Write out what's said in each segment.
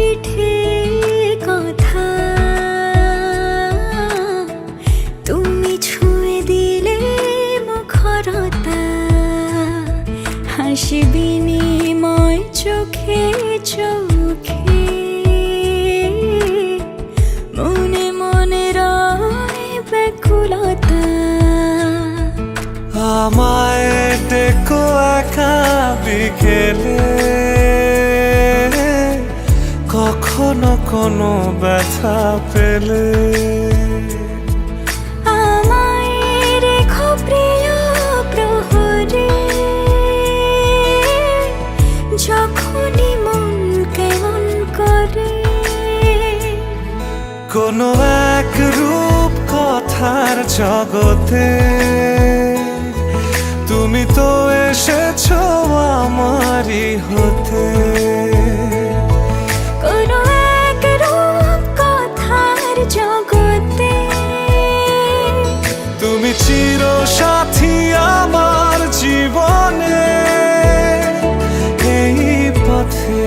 পিঠে কথা, তুমি ছুঁয়ে দিলে মুখরতা, হাসি বিনিময় চোখে চোখে, মনে মনে রয় ব্যাকুলতা। আমায় ডেকো একা বিকেলে, কখনো কোনো ব্যথা পেলে। আমায় রেখো প্রিয় প্রহরে, যখনই মন কেমন করে। কোনো এক রূপ কথার জগতে তুমি তো এসেছো আমারই হতে। কোনো এক রূপ কথার জগতে তুমি চিরসাথী আমার জীবনে, এই পথে।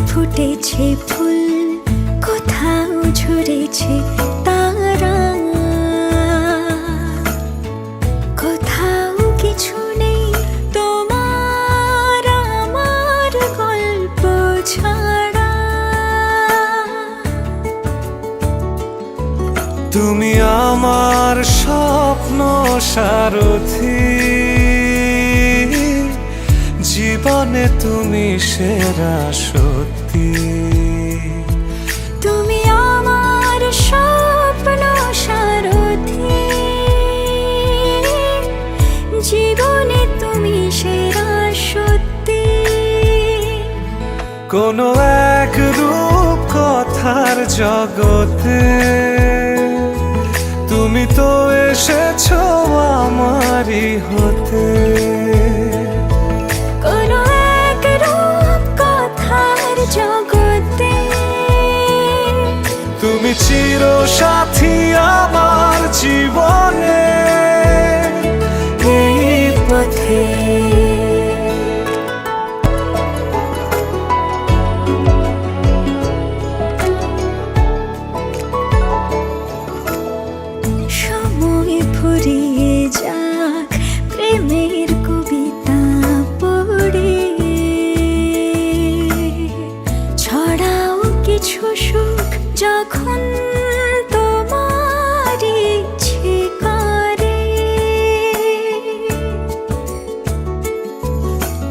ফুটেছে ফুল, কোথাও ঝরেছে তারা, কোথাও কিছু নেই তোমার আমার গল্প ছাড়া। তুমি আমার স্বপ্ন সারথি, জীবনে তুমি সেরা সত্যি। তুমি আমার স্বপ্ন সারথি, জীবনে তুমি সেরা সত্যি। কোনো এক রূপ কথার জগতে তুমি তো এসেছো আমারই হতে। কোনো এক রূপ কথার জগতে তুমি চিরসাথী আমার জীবনে, এই পথে। সময় ফুরিয়ে যাক প্রেমের কবিতা পড়ে, ছড়াও কিছু সুখ যখন তোমার ইচ্ছে করে।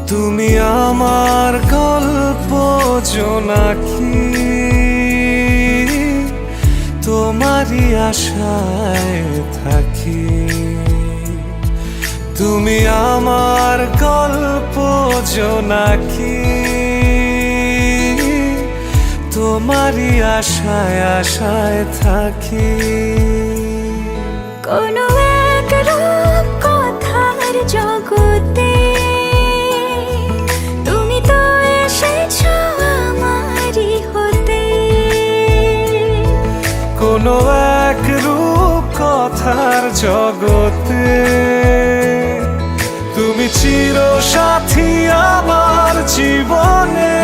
তুমি আমার গল্প জোনাকি, তোমারই আশায় থাকি। তুমি আমার গল্প জোনাকি, তোমারই আশায় আশায় থাকি। কোনো এক রূপ কথার জগতে তুমি তো এসেছো আমারই হতে। কোনো এক রূপ কথার জগতে তুমি চিরসাথী আমার জীবনে।